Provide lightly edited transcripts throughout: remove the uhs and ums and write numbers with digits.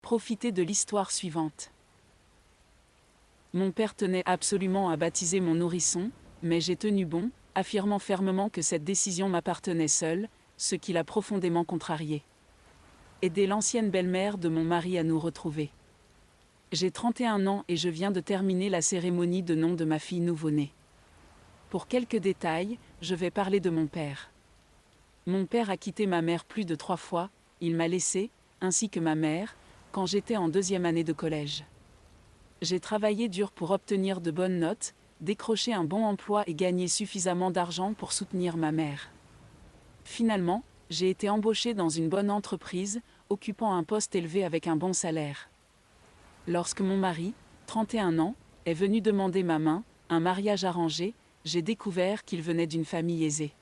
Profitez de l'histoire suivante. Mon père tenait absolument à baptiser mon nourrisson, mais j'ai tenu bon, affirmant fermement que cette décision m'appartenait seule, ce qui l'a profondément contrarié. Aider l'ancienne belle-mère de mon mari à nous retrouver. J'ai 31 ans et je viens de terminer la cérémonie de nom de ma fille nouveau-née. Pour quelques détails, je vais parler de mon père. Mon père a quitté ma mère plus de 3 fois, il m'a laissé, ainsi que ma mère, quand j'étais en 2e année de collège. J'ai travaillé dur pour obtenir de bonnes notes, décrocher un bon emploi et gagner suffisamment d'argent pour soutenir ma mère. Finalement, j'ai été embauchée dans une bonne entreprise, occupant un poste élevé avec un bon salaire. Lorsque mon mari, 31 ans, est venu demander ma main, un mariage arrangé, j'ai découvert qu'il venait d'une famille aisée.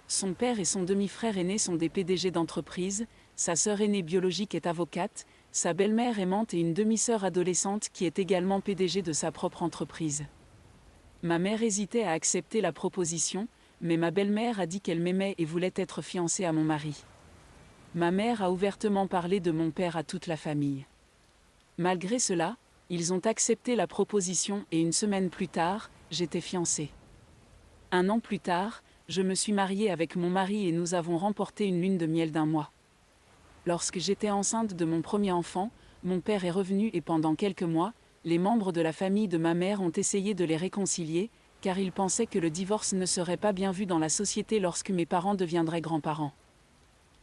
Son père et son demi-frère aîné sont des PDG d'entreprise, sa sœur aînée biologique est avocate, sa belle-mère aimante et une demi-sœur adolescente qui est également PDG de sa propre entreprise. Ma mère hésitait à accepter la proposition, mais ma belle-mère a dit qu'elle m'aimait et voulait être fiancée à mon mari. Ma mère a ouvertement parlé de mon père à toute la famille. Malgré cela, ils ont accepté la proposition et 1 semaine plus tard, j'étais fiancée. 1 an plus tard, je me suis mariée avec mon mari et nous avons remporté une lune de miel d'1 mois. Lorsque j'étais enceinte de mon premier enfant, mon père est revenu et pendant quelques mois, les membres de la famille de ma mère ont essayé de les réconcilier, car ils pensaient que le divorce ne serait pas bien vu dans la société lorsque mes parents deviendraient grands-parents.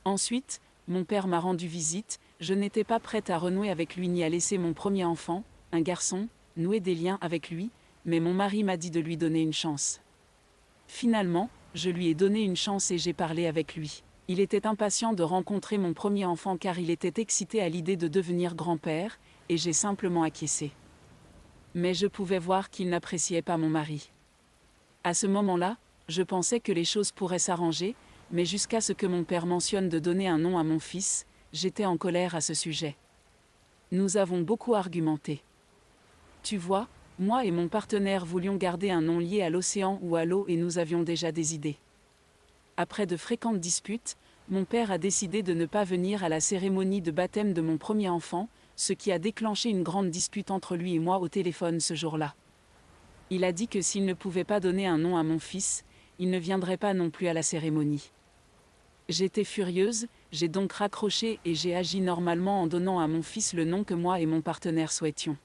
Ensuite, mon père m'a rendu visite, je n'étais pas prête à renouer avec lui ni à laisser mon premier enfant, un garçon, nouer des liens avec lui, mais mon mari m'a dit de lui donner une chance. Finalement, je lui ai donné une chance et j'ai parlé avec lui. Il était impatient de rencontrer mon premier enfant car il était excité à l'idée de devenir grand-père, et j'ai simplement acquiescé. Mais je pouvais voir qu'il n'appréciait pas mon mari. À ce moment-là, je pensais que les choses pourraient s'arranger, mais jusqu'à ce que mon père mentionne de donner un nom à mon fils, j'étais en colère à ce sujet. Nous avons beaucoup argumenté. Tu vois, moi et mon partenaire voulions garder un nom lié à l'océan ou à l'eau et nous avions déjà des idées. Après de fréquentes disputes, mon père a décidé de ne pas venir à la cérémonie de baptême de mon premier enfant, ce qui a déclenché une grande dispute entre lui et moi au téléphone ce jour-là. Il a dit que s'il ne pouvait pas donner un nom à mon fils, il ne viendrait pas non plus à la cérémonie. J'étais furieuse, j'ai donc raccroché et j'ai agi normalement en donnant à mon fils le nom que moi et mon partenaire souhaitions.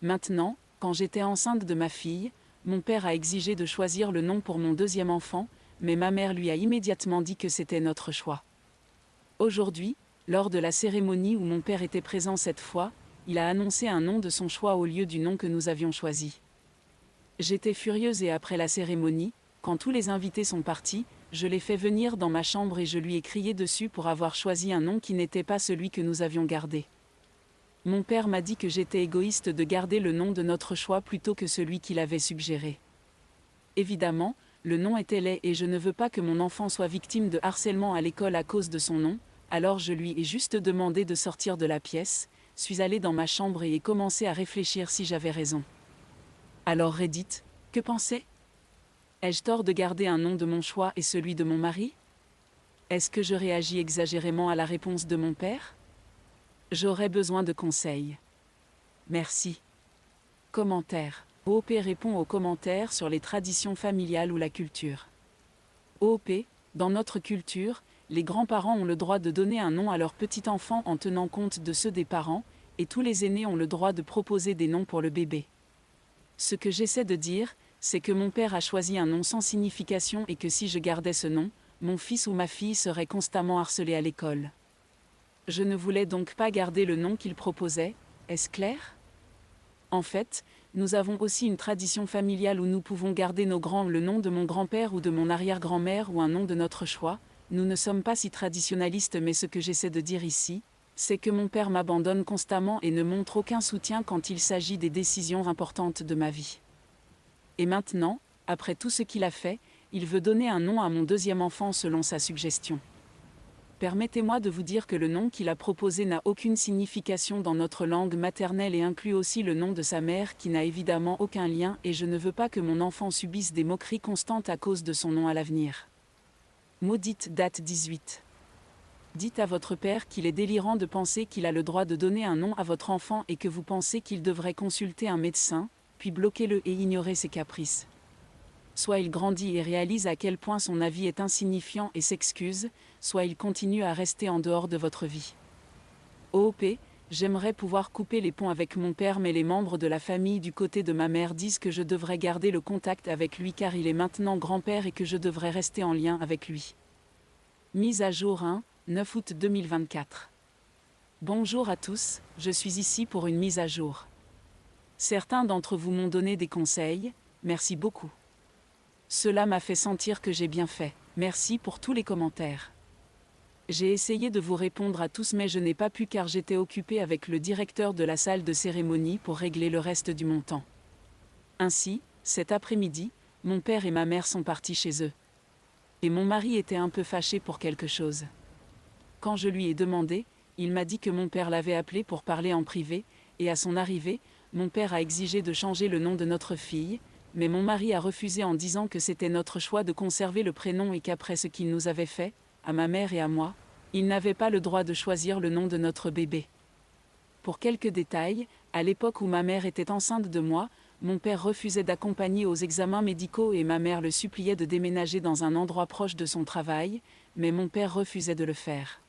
Maintenant, quand j'étais enceinte de ma fille, mon père a exigé de choisir le nom pour mon 2e enfant, mais ma mère lui a immédiatement dit que c'était notre choix. Aujourd'hui, lors de la cérémonie où mon père était présent cette fois, il a annoncé un nom de son choix au lieu du nom que nous avions choisi. J'étais furieuse et après la cérémonie, quand tous les invités sont partis, je l'ai fait venir dans ma chambre et je lui ai crié dessus pour avoir choisi un nom qui n'était pas celui que nous avions gardé. Mon père m'a dit que j'étais égoïste de garder le nom de notre choix plutôt que celui qu'il avait suggéré. Évidemment, le nom était laid et je ne veux pas que mon enfant soit victime de harcèlement à l'école à cause de son nom, alors je lui ai juste demandé de sortir de la pièce, suis allée dans ma chambre et ai commencé à réfléchir si j'avais raison. Alors Reddit, que pensez? Ai-je tort de garder un nom de mon choix et celui de mon mari? Est-ce que je réagis exagérément à la réponse de mon père? J'aurais besoin de conseils. Merci. Commentaire. OOP répond aux commentaires sur les traditions familiales ou la culture. OOP, dans notre culture, les grands-parents ont le droit de donner un nom à leur petit enfant en tenant compte de ceux des parents, et tous les aînés ont le droit de proposer des noms pour le bébé. Ce que j'essaie de dire, c'est que mon père a choisi un nom sans signification et que si je gardais ce nom, mon fils ou ma fille serait constamment harcelé à l'école. Je ne voulais donc pas garder le nom qu'il proposait, est-ce clair? En fait, nous avons aussi une tradition familiale où nous pouvons garder le nom de mon grand-père ou de mon arrière-grand-mère ou un nom de notre choix. Nous ne sommes pas si traditionnalistes mais ce que j'essaie de dire ici, c'est que mon père m'abandonne constamment et ne montre aucun soutien quand il s'agit des décisions importantes de ma vie. Et maintenant, après tout ce qu'il a fait, il veut donner un nom à mon 2e enfant selon sa suggestion. Permettez-moi de vous dire que le nom qu'il a proposé n'a aucune signification dans notre langue maternelle et inclut aussi le nom de sa mère qui n'a évidemment aucun lien et je ne veux pas que mon enfant subisse des moqueries constantes à cause de son nom à l'avenir. Maudite date 18. Dites à votre père qu'il est délirant de penser qu'il a le droit de donner un nom à votre enfant et que vous pensez qu'il devrait consulter un médecin, puis bloquez-le et ignorez ses caprices. Soit il grandit et réalise à quel point son avis est insignifiant et s'excuse, soit il continue à rester en dehors de votre vie. OOP, j'aimerais pouvoir couper les ponts avec mon père, mais les membres de la famille du côté de ma mère disent que je devrais garder le contact avec lui car il est maintenant grand-père et que je devrais rester en lien avec lui. Mise à jour 1, 9 août 2024. Bonjour à tous, je suis ici pour une mise à jour. Certains d'entre vous m'ont donné des conseils, merci beaucoup. Cela m'a fait sentir que j'ai bien fait, merci pour tous les commentaires. J'ai essayé de vous répondre à tous mais je n'ai pas pu car j'étais occupé avec le directeur de la salle de cérémonie pour régler le reste du montant. Ainsi, cet après-midi, mon père et ma mère sont partis chez eux. Et mon mari était un peu fâché pour quelque chose. Quand je lui ai demandé, il m'a dit que mon père l'avait appelé pour parler en privé, et à son arrivée, mon père a exigé de changer le nom de notre fille, mais mon mari a refusé en disant que c'était notre choix de conserver le prénom et qu'après ce qu'il nous avait fait, à ma mère et à moi, il n'avait pas le droit de choisir le nom de notre bébé. Pour quelques détails, à l'époque où ma mère était enceinte de moi, mon père refusait d'accompagner aux examens médicaux et ma mère le suppliait de déménager dans un endroit proche de son travail, mais mon père refusait de le faire.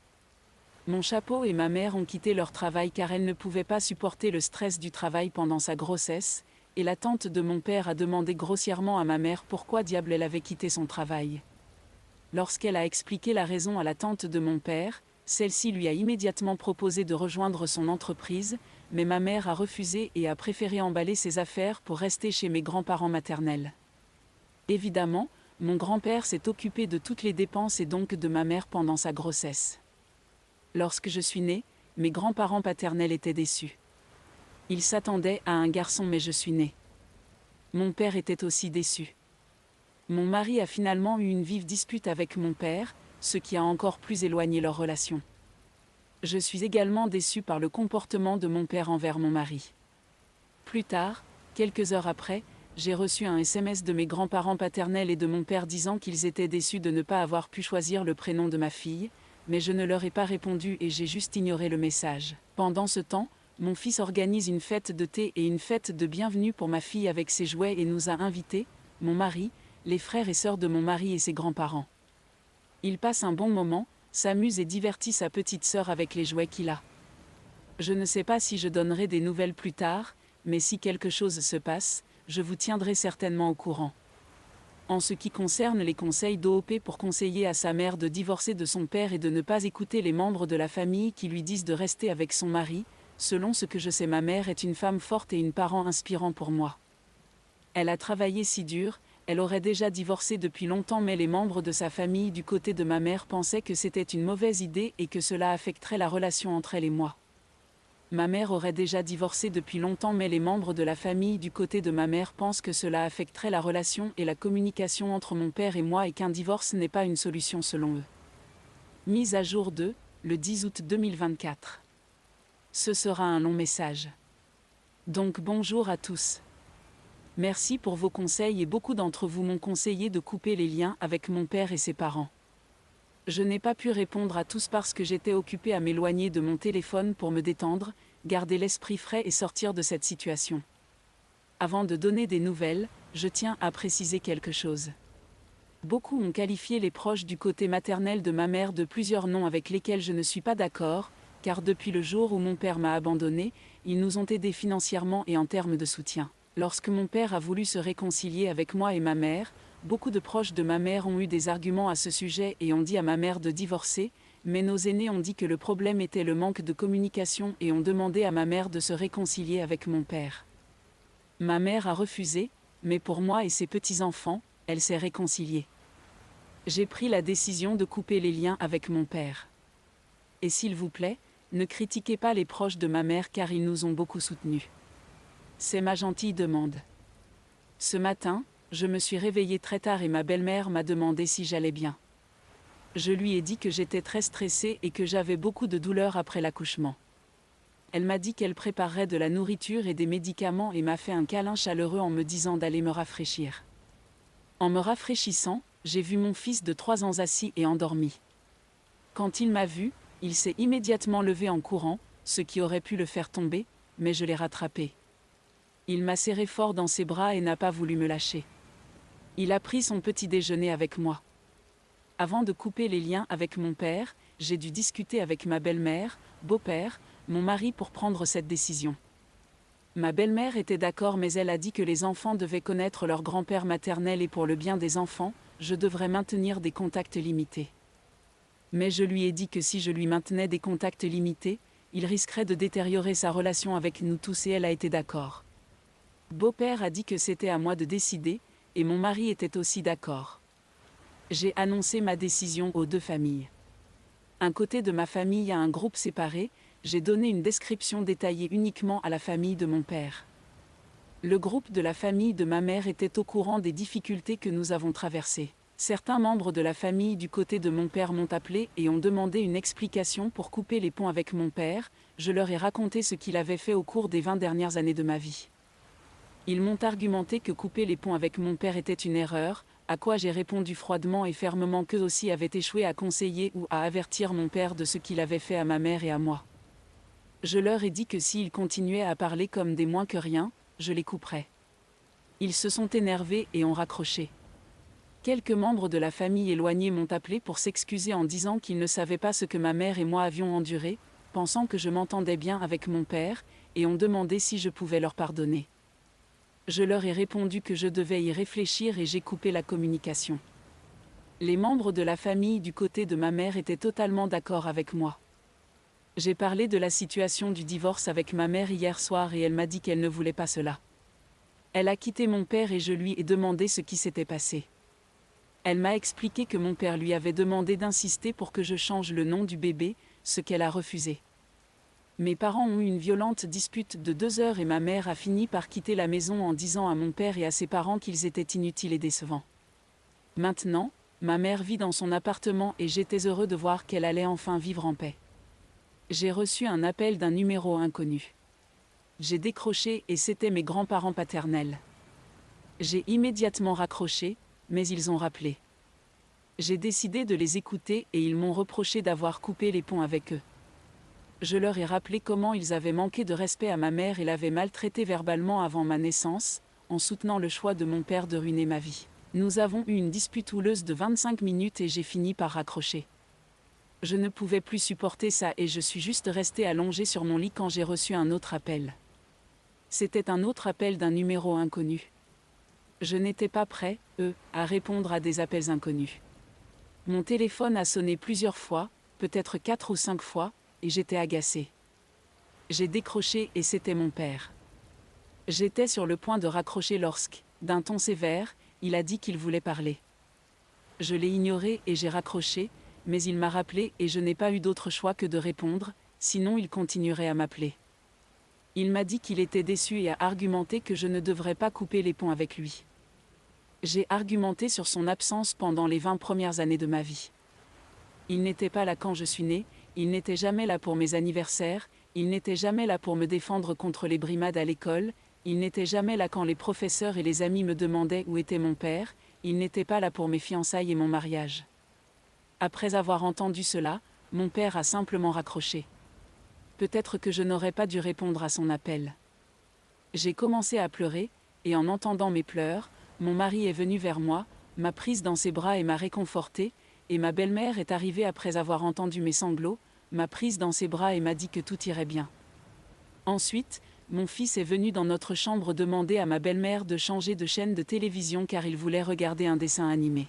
Mon chapeau et ma mère ont quitté leur travail car elles ne pouvaient pas supporter le stress du travail pendant sa grossesse, et la tante de mon père a demandé grossièrement à ma mère pourquoi diable elle avait quitté son travail. Lorsqu'elle a expliqué la raison à la tante de mon père, celle-ci lui a immédiatement proposé de rejoindre son entreprise, mais ma mère a refusé et a préféré emballer ses affaires pour rester chez mes grands-parents maternels. Évidemment, mon grand-père s'est occupé de toutes les dépenses et donc de ma mère pendant sa grossesse. Lorsque je suis née, mes grands-parents paternels étaient déçus. Ils s'attendaient à un garçon mais je suis née. Mon père était aussi déçu. Mon mari a finalement eu une vive dispute avec mon père, ce qui a encore plus éloigné leur relation. Je suis également déçue par le comportement de mon père envers mon mari. Plus tard, quelques heures après, j'ai reçu un SMS de mes grands-parents paternels et de mon père disant qu'ils étaient déçus de ne pas avoir pu choisir le prénom de ma fille, mais je ne leur ai pas répondu et j'ai juste ignoré le message. Pendant ce temps, mon fils organise une fête de thé et une fête de bienvenue pour ma fille avec ses jouets et nous a invités, mon mari, les frères et sœurs de mon mari et ses grands-parents. Il passe un bon moment, s'amuse et divertit sa petite sœur avec les jouets qu'il a. Je ne sais pas si je donnerai des nouvelles plus tard, mais si quelque chose se passe, je vous tiendrai certainement au courant. En ce qui concerne les conseils d'OOP pour conseiller à sa mère de divorcer de son père et de ne pas écouter les membres de la famille qui lui disent de rester avec son mari, selon ce que je sais, ma mère est une femme forte et une parent inspirant pour moi. Elle a travaillé si dur, elle aurait déjà divorcé depuis longtemps mais les membres de sa famille du côté de ma mère pensaient que c'était une mauvaise idée et que cela affecterait la relation entre elle et moi. Ma mère aurait déjà divorcé depuis longtemps mais les membres de la famille du côté de ma mère pensent que cela affecterait la relation et la communication entre mon père et moi et qu'un divorce n'est pas une solution selon eux. Mise à jour 2, le 10 août 2024. Ce sera un long message. Donc bonjour à tous. Merci pour vos conseils et beaucoup d'entre vous m'ont conseillé de couper les liens avec mon père et ses parents. Je n'ai pas pu répondre à tous parce que j'étais occupée à m'éloigner de mon téléphone pour me détendre, garder l'esprit frais et sortir de cette situation. Avant de donner des nouvelles, je tiens à préciser quelque chose. Beaucoup ont qualifié les proches du côté maternel de ma mère de plusieurs noms avec lesquels je ne suis pas d'accord, car depuis le jour où mon père m'a abandonné, ils nous ont aidés financièrement et en termes de soutien. Lorsque mon père a voulu se réconcilier avec moi et ma mère, beaucoup de proches de ma mère ont eu des arguments à ce sujet et ont dit à ma mère de divorcer, mais nos aînés ont dit que le problème était le manque de communication et ont demandé à ma mère de se réconcilier avec mon père. Ma mère a refusé, mais pour moi et ses petits-enfants, elle s'est réconciliée. J'ai pris la décision de couper les liens avec mon père. Et s'il vous plaît, ne critiquez pas les proches de ma mère car ils nous ont beaucoup soutenus. C'est ma gentille demande. Ce matin, je me suis réveillée très tard et ma belle-mère m'a demandé si j'allais bien. Je lui ai dit que j'étais très stressée et que j'avais beaucoup de douleurs après l'accouchement. Elle m'a dit qu'elle préparerait de la nourriture et des médicaments et m'a fait un câlin chaleureux en me disant d'aller me rafraîchir. En me rafraîchissant, j'ai vu mon fils de 3 ans assis et endormi. Quand il m'a vu, il s'est immédiatement levé en courant, ce qui aurait pu le faire tomber, mais je l'ai rattrapé. Il m'a serré fort dans ses bras et n'a pas voulu me lâcher. Il a pris son petit déjeuner avec moi. Avant de couper les liens avec mon père, j'ai dû discuter avec ma belle-mère, beau-père, mon mari pour prendre cette décision. Ma belle-mère était d'accord, mais elle a dit que les enfants devaient connaître leur grand-père maternel et pour le bien des enfants, je devrais maintenir des contacts limités. Mais je lui ai dit que si je lui maintenais des contacts limités, il risquerait de détériorer sa relation avec nous tous et elle a été d'accord. Beau-père a dit que c'était à moi de décider, et mon mari était aussi d'accord. J'ai annoncé ma décision aux deux familles. Un côté de ma famille a un groupe séparé, j'ai donné une description détaillée uniquement à la famille de mon père. Le groupe de la famille de ma mère était au courant des difficultés que nous avons traversées. Certains membres de la famille du côté de mon père m'ont appelé et ont demandé une explication pour couper les ponts avec mon père, je leur ai raconté ce qu'il avait fait au cours des 20 dernières années de ma vie. Ils m'ont argumenté que couper les ponts avec mon père était une erreur, à quoi j'ai répondu froidement et fermement qu'eux aussi avaient échoué à conseiller ou à avertir mon père de ce qu'il avait fait à ma mère et à moi. Je leur ai dit que s'ils continuaient à parler comme des moins que rien, je les couperais. Ils se sont énervés et ont raccroché. Quelques membres de la famille éloignée m'ont appelé pour s'excuser en disant qu'ils ne savaient pas ce que ma mère et moi avions enduré, pensant que je m'entendais bien avec mon père, et ont demandé si je pouvais leur pardonner. Je leur ai répondu que je devais y réfléchir et j'ai coupé la communication. Les membres de la famille du côté de ma mère étaient totalement d'accord avec moi. J'ai parlé de la situation du divorce avec ma mère hier soir et elle m'a dit qu'elle ne voulait pas cela. Elle a quitté mon père et je lui ai demandé ce qui s'était passé. Elle m'a expliqué que mon père lui avait demandé d'insister pour que je change le nom du bébé, ce qu'elle a refusé. Mes parents ont eu une violente dispute de 2 heures et ma mère a fini par quitter la maison en disant à mon père et à ses parents qu'ils étaient inutiles et décevants. Maintenant, ma mère vit dans son appartement et j'étais heureux de voir qu'elle allait enfin vivre en paix. J'ai reçu un appel d'un numéro inconnu. J'ai décroché et c'était mes grands-parents paternels. J'ai immédiatement raccroché, mais ils ont rappelé. J'ai décidé de les écouter et ils m'ont reproché d'avoir coupé les ponts avec eux. Je leur ai rappelé comment ils avaient manqué de respect à ma mère et l'avaient maltraitée verbalement avant ma naissance, en soutenant le choix de mon père de ruiner ma vie. Nous avons eu une dispute houleuse de 25 minutes et j'ai fini par raccrocher. Je ne pouvais plus supporter ça et je suis juste restée allongée sur mon lit quand j'ai reçu un autre appel. C'était un autre appel d'un numéro inconnu. Je n'étais pas prêt, à répondre à des appels inconnus. Mon téléphone a sonné plusieurs fois, peut-être 4 ou 5 fois, et j'étais agacée. J'ai décroché et c'était mon père. J'étais sur le point de raccrocher lorsque, d'un ton sévère, il a dit qu'il voulait parler. Je l'ai ignoré et j'ai raccroché, mais il m'a rappelé et je n'ai pas eu d'autre choix que de répondre, sinon il continuerait à m'appeler. Il m'a dit qu'il était déçu et a argumenté que je ne devrais pas couper les ponts avec lui. J'ai argumenté sur son absence pendant les 20 premières années de ma vie. Il n'était pas là quand je suis née, il n'était jamais là pour mes anniversaires, il n'était jamais là pour me défendre contre les brimades à l'école, il n'était jamais là quand les professeurs et les amis me demandaient où était mon père, il n'était pas là pour mes fiançailles et mon mariage. Après avoir entendu cela, mon père a simplement raccroché. Peut-être que je n'aurais pas dû répondre à son appel. J'ai commencé à pleurer, et en entendant mes pleurs, mon mari est venu vers moi, m'a prise dans ses bras et m'a réconfortée, et ma belle-mère est arrivée après avoir entendu mes sanglots, m'a prise dans ses bras et m'a dit que tout irait bien. Ensuite, mon fils est venu dans notre chambre demander à ma belle-mère de changer de chaîne de télévision car il voulait regarder un dessin animé.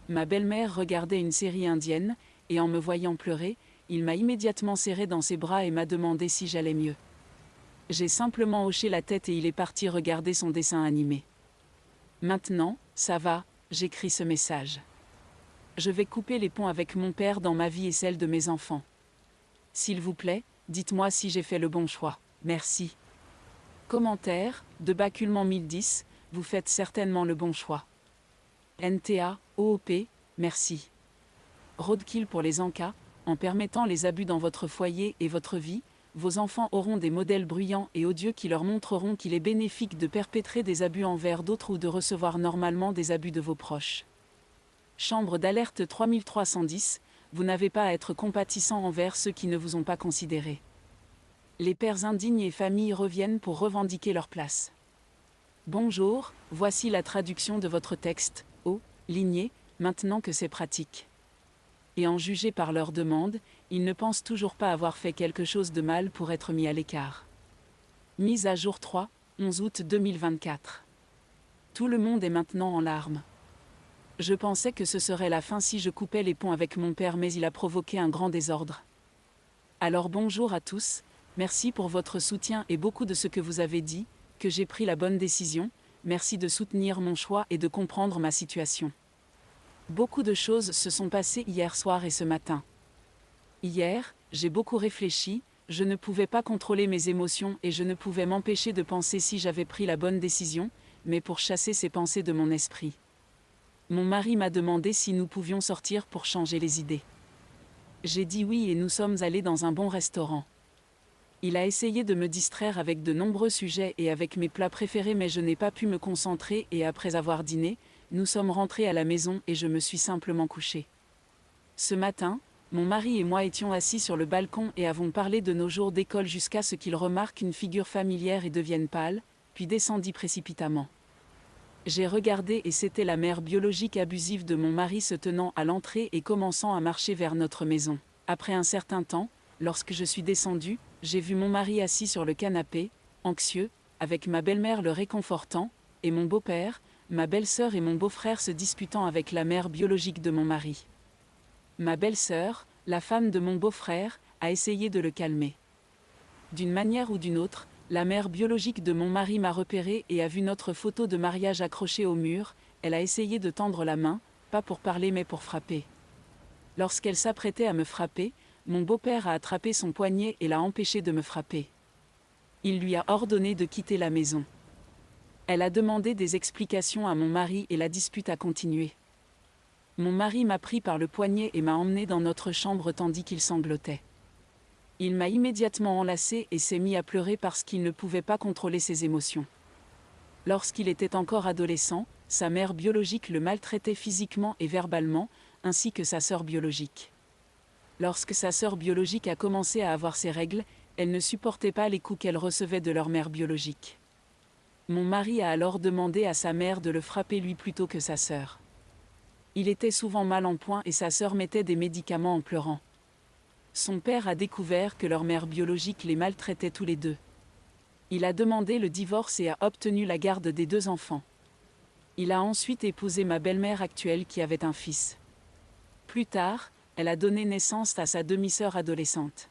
Ma belle-mère regardait une série indienne, et en me voyant pleurer, il m'a immédiatement serré dans ses bras et m'a demandé si j'allais mieux. J'ai simplement hoché la tête et il est parti regarder son dessin animé. Maintenant, ça va, j'écris ce message. Je vais couper les ponts avec mon père dans ma vie et celle de mes enfants. S'il vous plaît, dites-moi si j'ai fait le bon choix. Merci. Commentaire, de Baculman 1010, vous faites certainement le bon choix. NTA, OOP, merci. Roadkill pour les encas, en permettant les abus dans votre foyer et votre vie, vos enfants auront des modèles bruyants et odieux qui leur montreront qu'il est bénéfique de perpétrer des abus envers d'autres ou de recevoir normalement des abus de vos proches. Chambre d'alerte 3310, vous n'avez pas à être compatissant envers ceux qui ne vous ont pas considéré. Les pères indignes et familles reviennent pour revendiquer leur place. Bonjour, voici la traduction de votre texte, ô lignée, maintenant que c'est pratique. Et en juger par leur demande, ils ne pensent toujours pas avoir fait quelque chose de mal pour être mis à l'écart. Mise à jour 3, 11 août 2024. Tout le monde est maintenant en larmes. Je pensais que ce serait la fin si je coupais les ponts avec mon père, mais il a provoqué un grand désordre. Alors bonjour à tous, merci pour votre soutien et beaucoup de ce que vous avez dit, que j'ai pris la bonne décision, merci de soutenir mon choix et de comprendre ma situation. Beaucoup de choses se sont passées hier soir et ce matin. Hier, j'ai beaucoup réfléchi, je ne pouvais pas contrôler mes émotions et je ne pouvais m'empêcher de penser si j'avais pris la bonne décision, mais pour chasser ces pensées de mon esprit. Mon mari m'a demandé si nous pouvions sortir pour changer les idées. J'ai dit oui et nous sommes allés dans un bon restaurant. Il a essayé de me distraire avec de nombreux sujets et avec mes plats préférés, mais je n'ai pas pu me concentrer et après avoir dîné, nous sommes rentrés à la maison et je me suis simplement couchée. Ce matin, mon mari et moi étions assis sur le balcon et avons parlé de nos jours d'école jusqu'à ce qu'il remarque une figure familière et devienne pâle, puis descendit précipitamment. J'ai regardé et c'était la mère biologique abusive de mon mari se tenant à l'entrée et commençant à marcher vers notre maison. Après un certain temps, lorsque je suis descendue, j'ai vu mon mari assis sur le canapé, anxieux, avec ma belle-mère le réconfortant, et mon beau-père, ma belle-sœur et mon beau-frère se disputant avec la mère biologique de mon mari. Ma belle-sœur, la femme de mon beau-frère, a essayé de le calmer. D'une manière ou d'une autre, la mère biologique de mon mari m'a repéré et a vu notre photo de mariage accrochée au mur, elle a essayé de tendre la main, pas pour parler mais pour frapper. Lorsqu'elle s'apprêtait à me frapper, mon beau-père a attrapé son poignet et l'a empêché de me frapper. Il lui a ordonné de quitter la maison. Elle a demandé des explications à mon mari et la dispute a continué. Mon mari m'a pris par le poignet et m'a emmené dans notre chambre tandis qu'il sanglotait. Il m'a immédiatement enlacé et s'est mis à pleurer parce qu'il ne pouvait pas contrôler ses émotions. Lorsqu'il était encore adolescent, sa mère biologique le maltraitait physiquement et verbalement, ainsi que sa sœur biologique. Lorsque sa sœur biologique a commencé à avoir ses règles, elle ne supportait pas les coups qu'elle recevait de leur mère biologique. Mon mari a alors demandé à sa mère de le frapper lui plutôt que sa sœur. Il était souvent mal en point et sa sœur mettait des médicaments en pleurant. Son père a découvert que leur mère biologique les maltraitait tous les deux. Il a demandé le divorce et a obtenu la garde des 2 enfants. Il a ensuite épousé ma belle-mère actuelle qui avait un fils. Plus tard, elle a donné naissance à sa demi-sœur adolescente.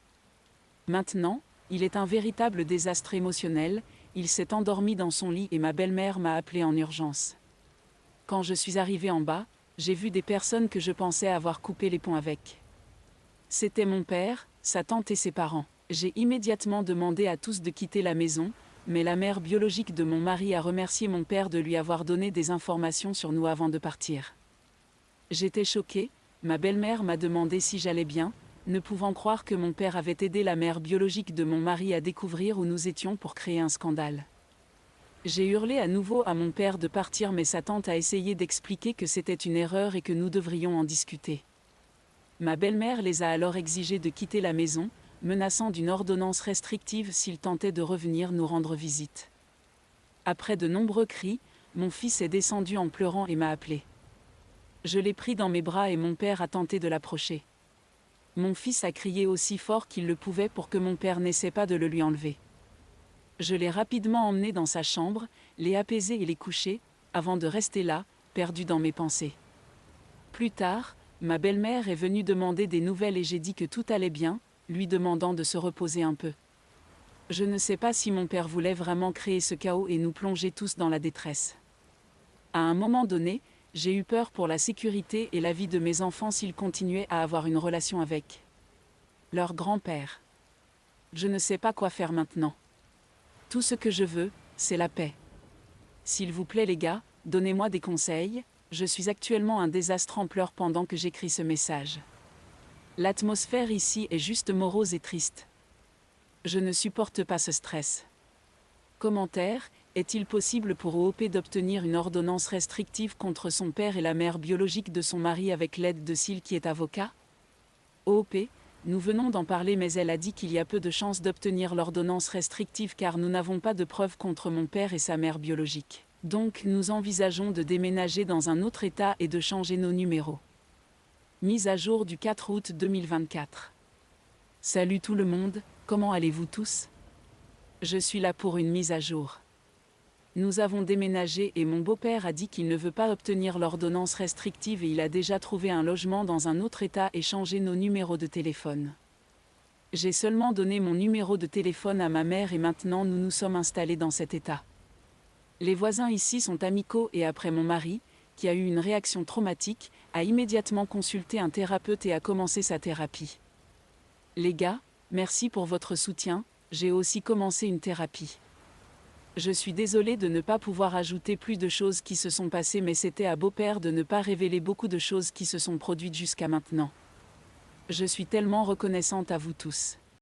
Maintenant, il est un véritable désastre émotionnel, il s'est endormi dans son lit et ma belle-mère m'a appelé en urgence. Quand je suis arrivée en bas, j'ai vu des personnes que je pensais avoir coupé les ponts avec. C'était mon père, sa tante et ses parents. J'ai immédiatement demandé à tous de quitter la maison, mais la mère biologique de mon mari a remercié mon père de lui avoir donné des informations sur nous avant de partir. J'étais choquée, ma belle-mère m'a demandé si j'allais bien, ne pouvant croire que mon père avait aidé la mère biologique de mon mari à découvrir où nous étions pour créer un scandale. J'ai hurlé à nouveau à mon père de partir, mais sa tante a essayé d'expliquer que c'était une erreur et que nous devrions en discuter. Ma belle-mère les a alors exigés de quitter la maison, menaçant d'une ordonnance restrictive s'ils tentaient de revenir nous rendre visite. Après de nombreux cris, mon fils est descendu en pleurant et m'a appelé. Je l'ai pris dans mes bras et mon père a tenté de l'approcher. Mon fils a crié aussi fort qu'il le pouvait pour que mon père n'essaie pas de le lui enlever. Je l'ai rapidement emmené dans sa chambre, l'ai apaisé et l'ai couché, avant de rester là, perdu dans mes pensées. Plus tard, ma belle-mère est venue demander des nouvelles et j'ai dit que tout allait bien, lui demandant de se reposer un peu. Je ne sais pas si mon père voulait vraiment créer ce chaos et nous plonger tous dans la détresse. À un moment donné, j'ai eu peur pour la sécurité et la vie de mes enfants s'ils continuaient à avoir une relation avec leur grand-père. Je ne sais pas quoi faire maintenant. Tout ce que je veux, c'est la paix. S'il vous plaît les gars, donnez-moi des conseils, je suis actuellement un désastre en pleurs pendant que j'écris ce message. L'atmosphère ici est juste morose et triste. Je ne supporte pas ce stress. Commentaire, est-il possible pour OOP d'obtenir une ordonnance restrictive contre son père et la mère biologique de son mari avec l'aide de Syl qui est avocat ? OOP, nous venons d'en parler mais elle a dit qu'il y a peu de chances d'obtenir l'ordonnance restrictive car nous n'avons pas de preuves contre mon père et sa mère biologique. Donc nous envisageons de déménager dans un autre état et de changer nos numéros. Mise à jour du 4 août 2024. Salut tout le monde, comment allez-vous tous? Je suis là pour une mise à jour. Nous avons déménagé et mon beau-père a dit qu'il ne veut pas obtenir l'ordonnance restrictive et il a déjà trouvé un logement dans un autre état et changé nos numéros de téléphone. J'ai seulement donné mon numéro de téléphone à ma mère et maintenant nous nous sommes installés dans cet état. Les voisins ici sont amicaux et après mon mari, qui a eu une réaction traumatique, a immédiatement consulté un thérapeute et a commencé sa thérapie. Les gars, merci pour votre soutien, j'ai aussi commencé une thérapie. Je suis désolée de ne pas pouvoir ajouter plus de choses qui se sont passées mais c'était à beau-père de ne pas révéler beaucoup de choses qui se sont produites jusqu'à maintenant. Je suis tellement reconnaissante à vous tous.